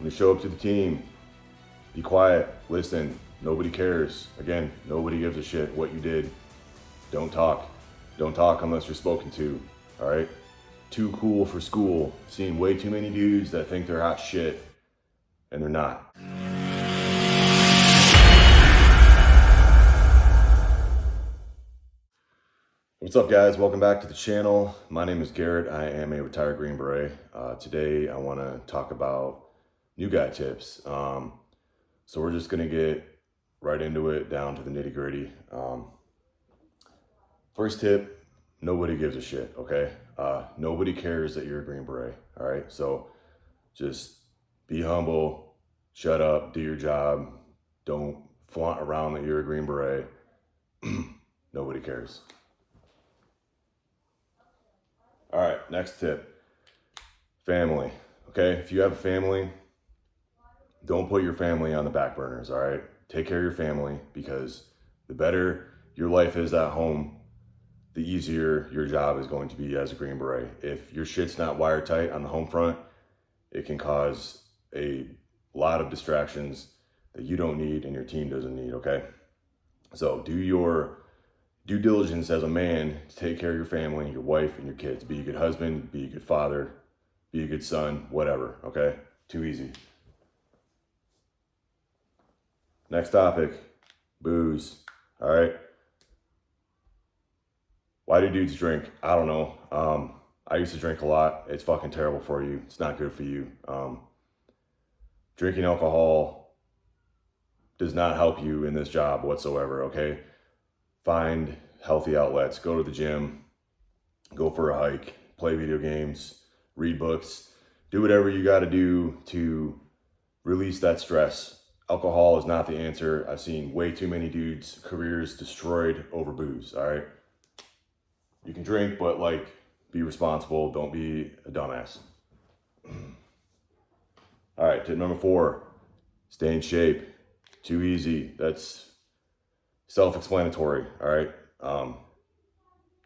When you show up to the team, be quiet, listen. Nobody cares. Again, nobody gives a shit what you did. Don't talk. Don't talk unless you're spoken to, all right? Too cool for school. Seen way too many dudes that think they're hot shit, and they're not. What's up, guys? Welcome back to the channel. My name is Garrett. I am a retired Green Beret. Today, I want to talk about new guy tips. So we're just going to get right into it, down to the nitty gritty. First tip, nobody gives a shit, okay? Nobody cares that you're a Green Beret, all right? So just be humble, shut up, do your job. Don't flaunt around that you're a Green Beret. Nobody cares. All right, next tip, family, okay? If you have a family, don't put your family on the back burners, all right? Take care of your family, because the better your life is at home, the easier your job is going to be as a Green Beret. If your shit's not wired-tight on the home front, it can cause a lot of distractions that you don't need and your team doesn't need, okay? So do your due diligence as a man to take care of your family, your wife, and your kids. Be a good husband, be a good father, be a good son, whatever, okay? Too easy. Next topic, booze, all right? Why do dudes drink? I don't know. I used to drink a lot. It's fucking terrible for you. It's not good for you. Drinking alcohol does not help you in this job whatsoever, okay? Find healthy outlets. Go to the gym, go for a hike, play video games, read books, do whatever you got to do to release that stress. Alcohol is not the answer. I've seen way too many dudes' careers destroyed over booze, all right? You can drink, but be responsible. Don't be a dumbass. All right, tip number 4, stay in shape. Too easy. That's self-explanatory, all right?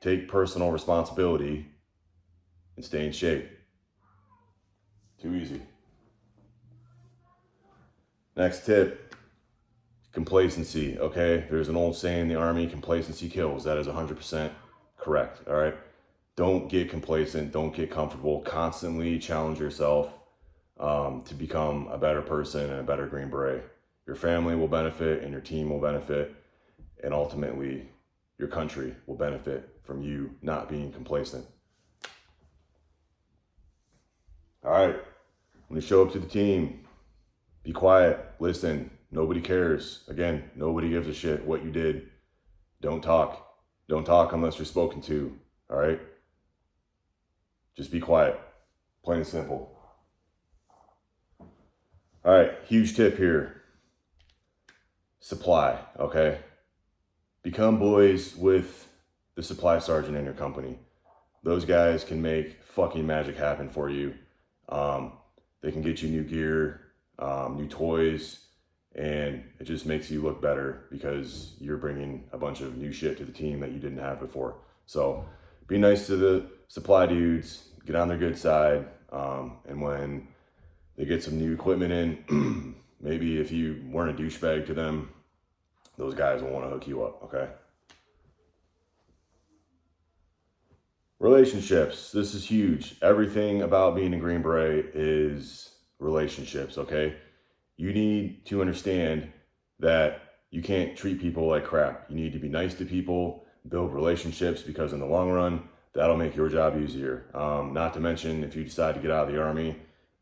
Take personal responsibility and stay in shape. Too easy. Next tip, complacency, okay? There's an old saying in the Army, complacency kills. That is 100% correct, all right? Don't get complacent, don't get comfortable. Constantly challenge yourself to become a better person and a better Green Beret. Your family will benefit and your team will benefit, and ultimately your country will benefit from you not being complacent. All right, when you show up to the team, be quiet, listen. Nobody cares. Again, nobody gives a shit what you did. Don't talk. Don't talk unless you're spoken to, all right? Just be quiet, plain and simple. All right, huge tip here. Supply, okay? Become boys with the supply sergeant in your company. Those guys can make fucking magic happen for you. They can get you new gear, new toys, and it just makes you look better because you're bringing a bunch of new shit to the team that you didn't have before. So be nice to the supply dudes, get on their good side, and when they get some new equipment in, maybe if you weren't a douchebag to them, those guys will want to hook you up, okay? Relationships, this is huge. Everything about being a Green Beret is relationships, okay? You need to understand that you can't treat people like crap. You need to be nice to people, build relationships, because in the long run, that'll make your job easier. Not to mention, if you decide to get out of the Army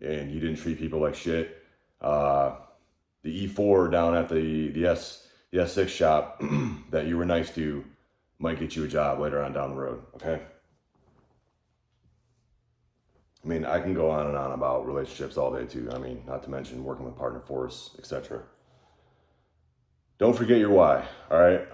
and you didn't treat people like shit, the E4 down at the S6 shop that you were nice to might get you a job later on down the road, okay? I mean, I can go on and on about relationships all day too. I mean, not to mention working with partner force, etc. Don't forget your why, all right?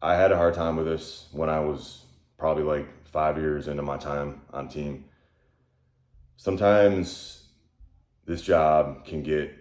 I had a hard time with this when I was probably 5 years into my time on team. Sometimes this job can get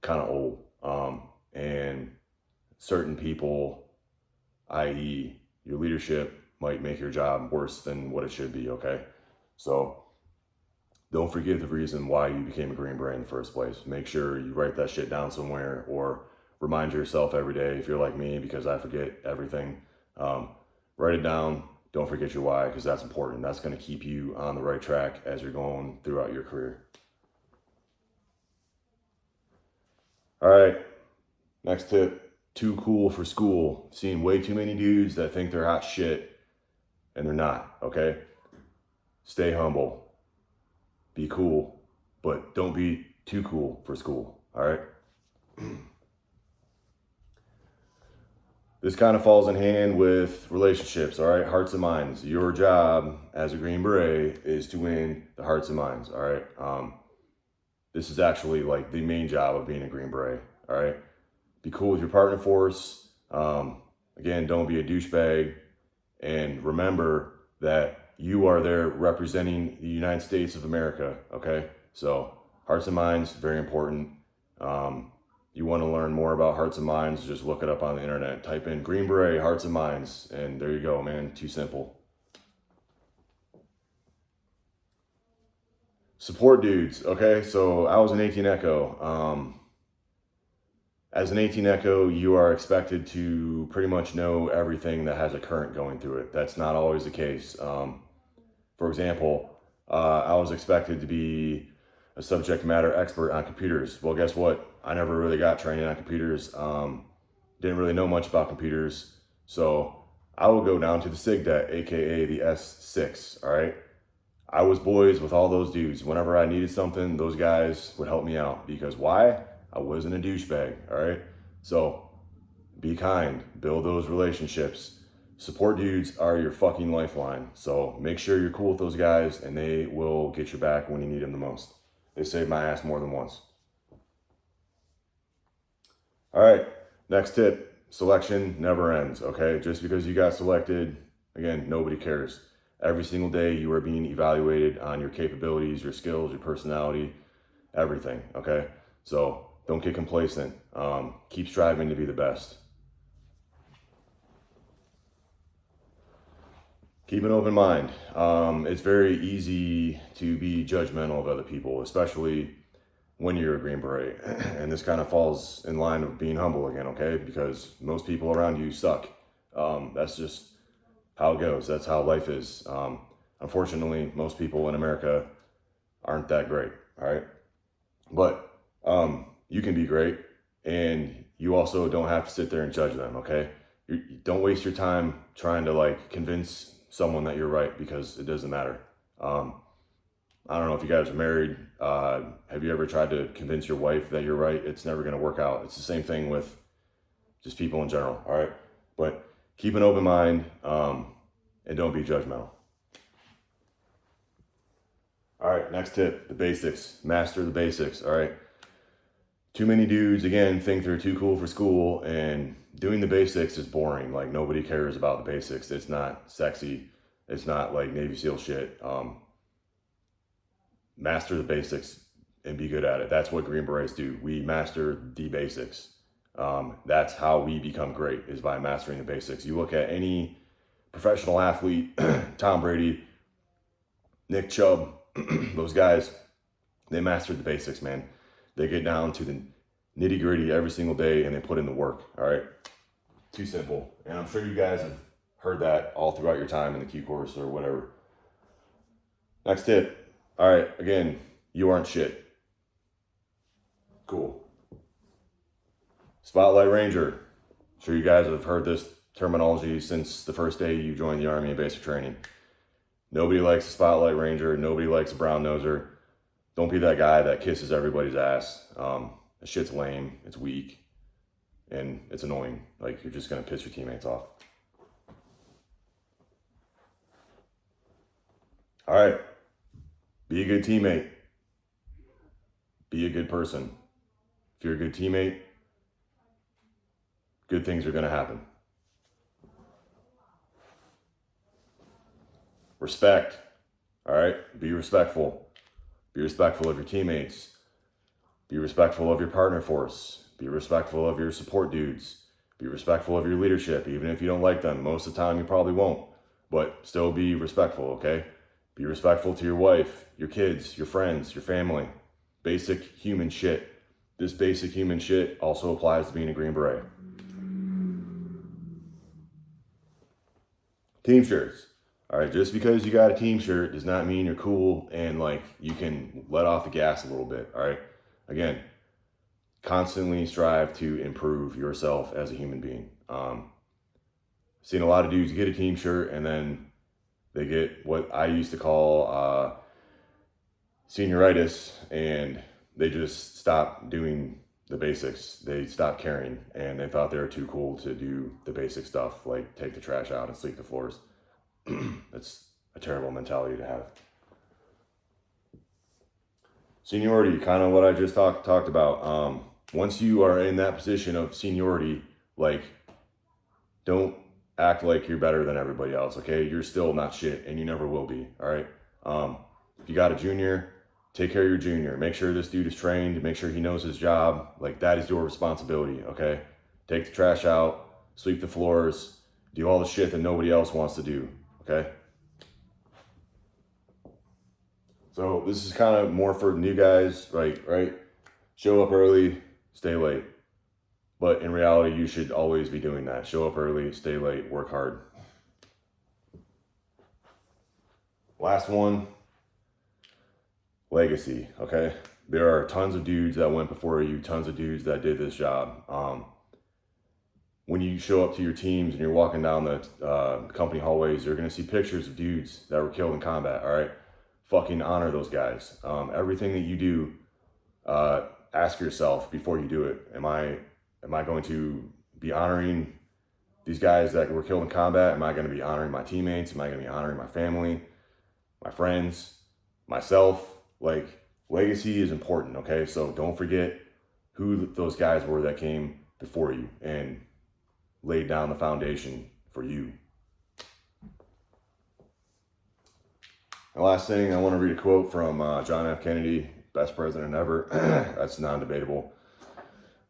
kind of old, and certain people, i.e. your leadership, might make your job worse than what it should be, okay? So don't forget the reason why you became a Green Beret in the first place. Make sure you write that shit down somewhere, or remind yourself every day if you're like me, because I forget everything. Write it down. Don't forget your why, because that's important. That's going to keep you on the right track as you're going throughout your career. All right, next tip, too cool for school. Seen way too many dudes that think they're hot shit and they're not, okay? Stay humble, be cool, but don't be too cool for school, all right? This kind of falls in hand with relationships, all right? Hearts and minds. Your job as a Green Beret is to win the hearts and minds, all right? This is actually like the main job of being a Green Beret, all right? Be cool with your partner force. Again, don't be a douchebag. And remember that you are there representing the United States of America, okay? So hearts and minds, very important. You want to learn more about hearts and minds, just look it up on the internet. Type in Green Beret, hearts and minds, and there you go, man. Too simple. Support dudes, okay? So I was an 18 Echo. As an 18 Echo, you are expected to pretty much know everything that has a current going through it. That's not always the case. For example, I was expected to be a subject matter expert on computers. Well, guess what? I never really got training on computers. Didn't really know much about computers. So I would go down to the SIG debt, AKA the S6, all right? I was boys with all those dudes. Whenever I needed something, those guys would help me out. Because why? I wasn't a douchebag, all right? So be kind, build those relationships. Support dudes are your fucking lifeline. So make sure you're cool with those guys, and they will get your back when you need them the most. They saved my ass more than once. All right, next tip, selection never ends, okay? Just because you got selected, again, nobody cares. Every single day you are being evaluated on your capabilities, your skills, your personality, everything, okay? So don't get complacent. Keep striving to be the best. Keep an open mind. It's very easy to be judgmental of other people, especially when you're a Green Beret. And this kind of falls in line with being humble again, okay? Because most people around you suck. That's just how it goes. That's how life is. Unfortunately, most people in America aren't that great, all right? But you can be great, and you also don't have to sit there and judge them, okay? Don't waste your time trying to like convince someone that you're right, because it doesn't matter. I don't know if you guys are married. Have you ever tried to convince your wife that you're right? It's never going to work out. It's the same thing with just people in general, all right? But keep an open mind, and don't be judgmental. All right, next tip, the basics. Master the basics, all right? Too many dudes, again, think they're too cool for school, and doing the basics is boring. Like, nobody cares about the basics. It's not sexy. It's not like Navy SEAL shit. Master the basics and be good at it. That's what Green Berets do. We master the basics. That's how we become great, is by mastering the basics. You look at any professional athlete, Tom Brady, Nick Chubb, those guys, they mastered the basics, man. They get down to the nitty gritty every single day, and they put in the work, all right? Too simple. And I'm sure you guys have heard that all throughout your time in the Q course or whatever. Next tip. All right, again, you aren't shit. Cool. Spotlight Ranger. I'm sure you guys have heard this terminology since the first day you joined the Army in basic training. Nobody likes a Spotlight Ranger. Nobody likes a brown noser. Don't be that guy that kisses everybody's ass. That shit's lame, it's weak, and it's annoying. Like, you're just gonna piss your teammates off. All right. Be a good teammate. Be a good person. If you're a good teammate, good things are going to happen. Respect. All right? Be respectful. Be respectful of your teammates. Be respectful of your partner force. Be respectful of your support dudes. Be respectful of your leadership, even if you don't like them. Most of the time, you probably won't. But still be respectful, okay? Be respectful to your wife, your kids, your friends, your family. Basic human shit. This basic human shit also applies to being a Green Beret. Team shirts. All right, just because you got a team shirt does not mean you're cool and like you can let off the gas a little bit. All right. Again, constantly strive to improve yourself as a human being. Seen a lot of dudes get a team shirt and then they get what I used to call senioritis, and they just stop doing the basics. They stopped caring, and they thought they were too cool to do the basic stuff like take the trash out and sweep the floors. That's a terrible mentality to have. Seniority, kind of what I just talked about. Once you are in that position of seniority, like, don't act like you're better than everybody else, okay? You're still not shit, and you never will be, all right? If you got a junior, take care of your junior. Make sure this dude is trained. Make sure he knows his job. Like, that is your responsibility, okay? Take the trash out, sweep the floors, do all the shit that nobody else wants to do, okay? So this is kind of more for new guys, right? Show up early, stay late. But in reality, you should always be doing that. Show up early, stay late, work hard. Last one, legacy, okay? There are tons of dudes that went before you, tons of dudes that did this job. When you show up to your teams and you're walking down the company hallways, you're going to see pictures of dudes that were killed in combat, all right? Fucking honor those guys. Everything that you do, ask yourself before you do it, am I going to be honoring these guys that were killed in combat? Am I going to be honoring my teammates? Am I going to be honoring my family, my friends, myself? Like, legacy is important, okay? So don't forget who those guys were that came before you and laid down the foundation for you. The last thing, I want to read a quote from John F. Kennedy, best president ever. That's non-debatable.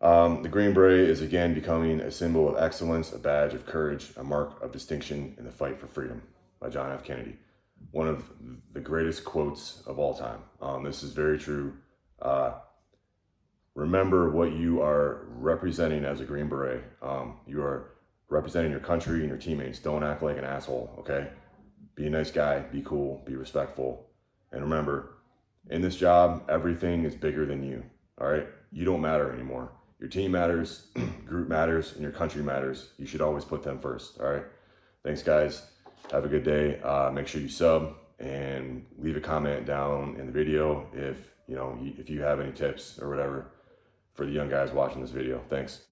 The Green Beret is again becoming a symbol of excellence, a badge of courage, a mark of distinction in the fight for freedom, by John F. Kennedy. One of the greatest quotes of all time. This is very true. Remember what you are representing as a Green Beret. You are representing your country and your teammates. Don't act like an asshole, okay? Be a nice guy, be cool, be respectful. And remember, in this job, everything is bigger than you, all right? You don't matter anymore. Your team matters, group matters, and your country matters. You should always put them first, all right? Thanks, guys. Have a good day. Make sure you sub and leave a comment down in the video if you have any tips or whatever for the young guys watching this video. Thanks.